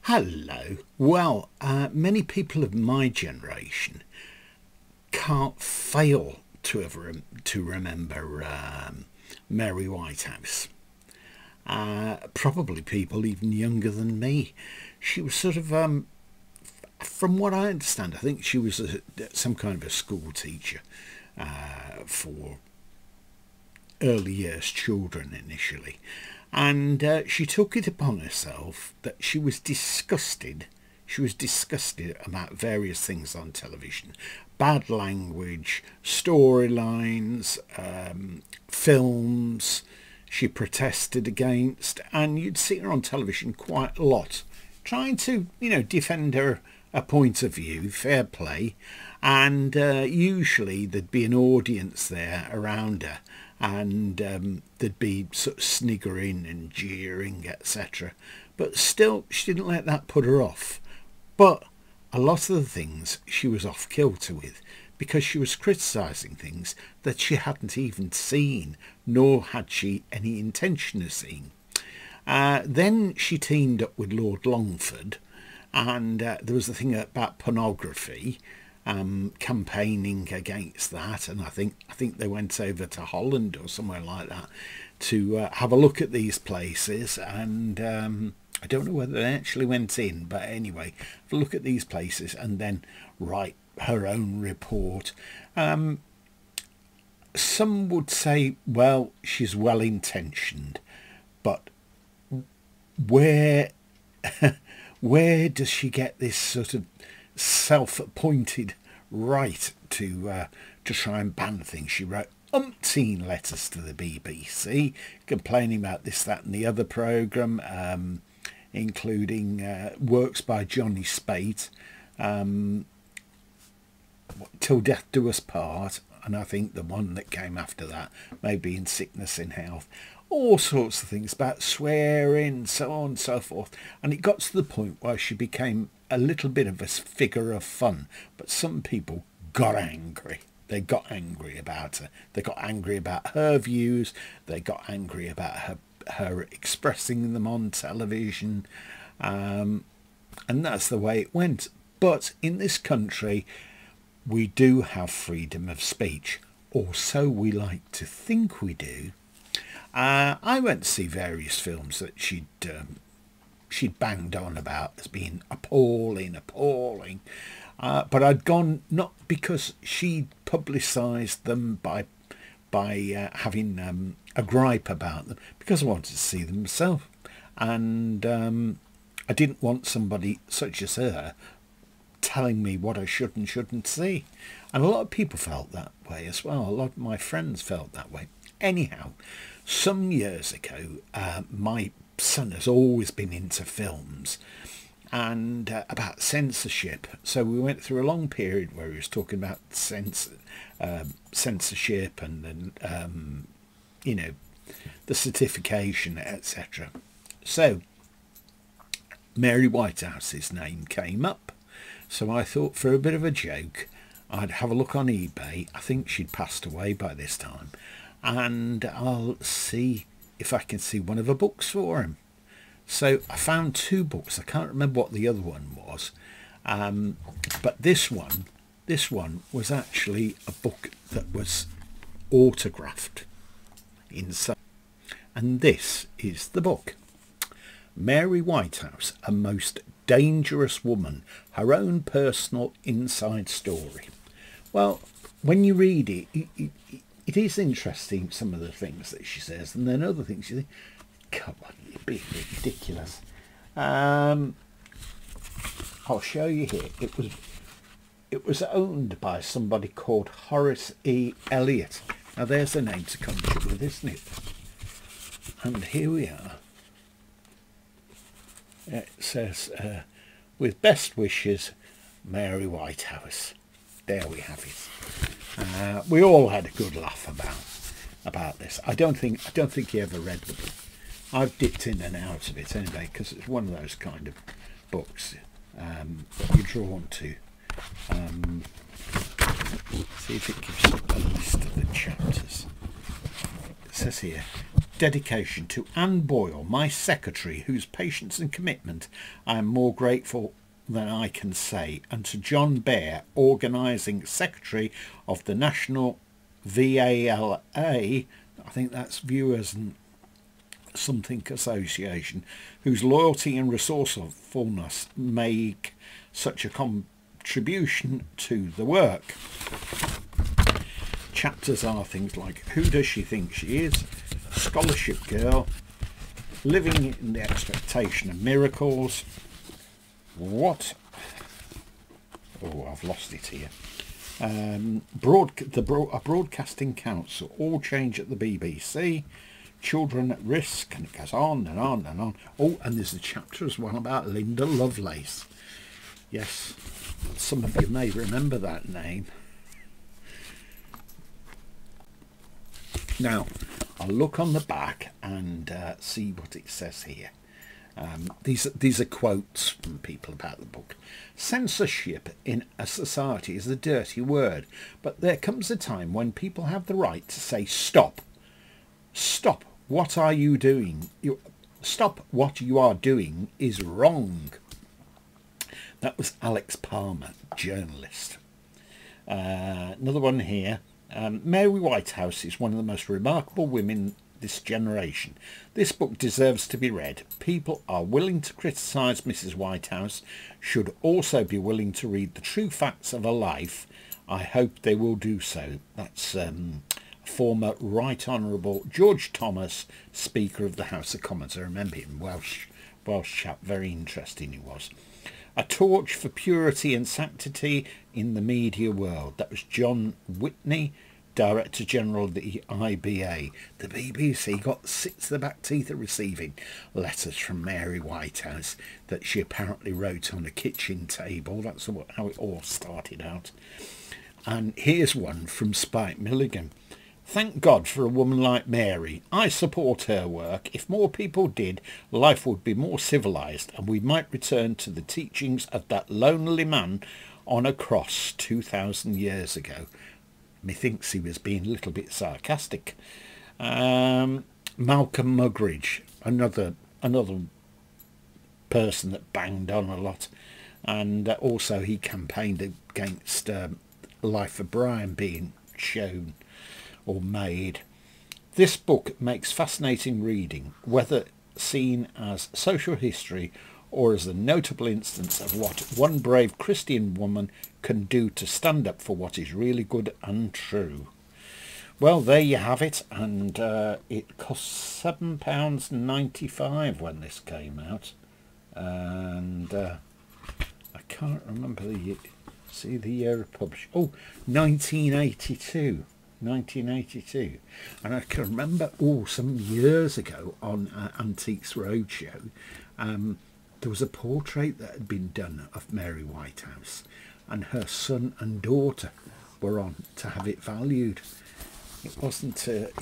Hello. Well, many people of my generation can't fail to remember Mary Whitehouse. Probably people even younger than me. She was sort of, from what I understand, I think she was some kind of a school teacher for early years children initially. And she took it upon herself that she was disgusted about various things on television. Bad language, storylines, films she protested against, and you'd see her on television quite a lot, trying to, defend her a point of view, fair play, and usually there'd be an audience there around her, and there'd be sort of sniggering and jeering, etc. But still, she didn't let that put her off. But a lot of the things she was off kilter with, because she was criticising things that she hadn't even seen, nor had she any intention of seeing. Then she teamed up with Lord Longford, and there was the thing about pornography, campaigning against that, and I think they went over to Holland or somewhere like that to have a look at these places, and I don't know whether they actually went in, but anyway, have a look at these places and then write her own report. Some would say, well, she's well intentioned, but where does she get this sort of self-appointed right to try and ban things? She wrote umpteen letters to the BBC complaining about this, that and the other programme, including works by Johnny Spate, Till Death Do Us Part, and I think the one that came after that, maybe In Sickness in Health, all sorts of things about swearing, so on and so forth. And it got to the point where she became a little bit of a figure of fun, but some people got angry. They got angry about her. They got angry about her views. They got angry about her expressing them on television. And that's the way it went. But in this country, we do have freedom of speech, or so we like to think we do. I went to see various films that she'd banged on about as being appalling, but I'd gone not because she'd publicised them by having a gripe about them, because I wanted to see them myself, and I didn't want somebody such as her telling me what I should and shouldn't see. And a lot of people felt that way as well. A lot of my friends felt that way. Anyhow, some years ago, my son has always been into films and about censorship. So we went through a long period where he was talking about censorship and the certification, etc. So Mary Whitehouse's name came up. So I thought, for a bit of a joke, I'd have a look on eBay. I think she'd passed away by this time, and I'll see if I can see one of her books for him. So I found two books. I can't remember what the other one was, but this one was actually a book that was autographed inside, and this is the book. Mary Whitehouse, A Most Dangerous Woman, Her Own Personal Inside Story. Well, when you read it, it is interesting, some of the things that she says, and then other things you think, come on, you're being ridiculous. I'll show you here. It was owned by somebody called Horace E. Elliott. Now there's a name to conjure with, isn't it? And here we are. It says, with best wishes, Mary Whitehouse. There we have it. We all had a good laugh about this. I don't think he ever read the book. I've dipped in and out of it anyway, because it's one of those kind of books that you're drawn to. See if it gives a list of the chapters. It says here, Dedication to Anne Boyle, my secretary, whose patience and commitment I am more grateful than I can say, and to John Bear, organising secretary of the National VALA, I think that's Viewers and something association, whose loyalty and resourcefulness make such a contribution to the work. Chapters are things like Who Does She Think She Is? Scholarship Girl, Living in the Expectation of Miracles, What? Oh, I've lost it here. A Broadcasting Council, All Change at the BBC, Children at Risk, and it goes on and on and on. Oh, and there's a chapter as well about Linda Lovelace. Yes, some of you may remember that name. Now, I'll look on the back and see what it says here. These are quotes from people about the book. Censorship in a society is a dirty word, but there comes a time when people have the right to say stop. Stop. What are you doing? Stop. What you are doing is wrong. That was Alex Palmer, journalist. Another one here. Mary Whitehouse is one of the most remarkable women this generation. This book deserves to be read. People are willing to criticise Mrs. Whitehouse should also be willing to read the true facts of her life. I hope they will do so. That's former Right Honourable George Thomas, Speaker of the House of Commons. I remember him, Welsh chap, very interesting he was. A torch for purity and sanctity in the media world. That was John Whitney, Director General of the IBA. The BBC got sick to the back teeth of receiving letters from Mary Whitehouse that she apparently wrote on a kitchen table. That's how it all started out. And here's one from Spike Milligan. Thank God for a woman like Mary. I support her work. If more people did, life would be more civilised and we might return to the teachings of that lonely man on a cross 2,000 years ago. Methinks he was being a little bit sarcastic. Malcolm Muggeridge, another person that banged on a lot. And also he campaigned against Life of Brian being shown or made. This book makes fascinating reading, whether seen as social history or as a notable instance of what one brave Christian woman can do to stand up for what is really good and true. Well, there you have it, and it cost £7.95 when this came out, and I can't remember the year of publishing. Oh, 1982. 1982, and I can remember some years ago on Antiques Roadshow, there was a portrait that had been done of Mary Whitehouse, and her son and daughter were on to have it valued. It wasn't a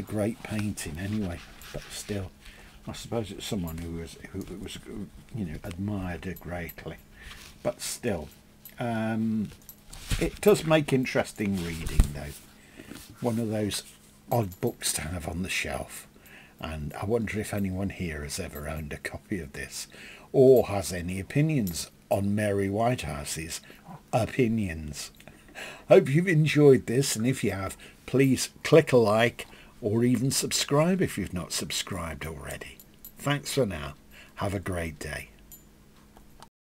great painting anyway, but still, I suppose it's someone who was admired her greatly. But still, it does make interesting reading though. One of those odd books to have on the shelf, and I wonder if anyone here has ever owned a copy of this or has any opinions on Mary Whitehouse's opinions. Hope you've enjoyed this, and if you have, please click a like or even subscribe if you've not subscribed already. Thanks for now. Have a great day.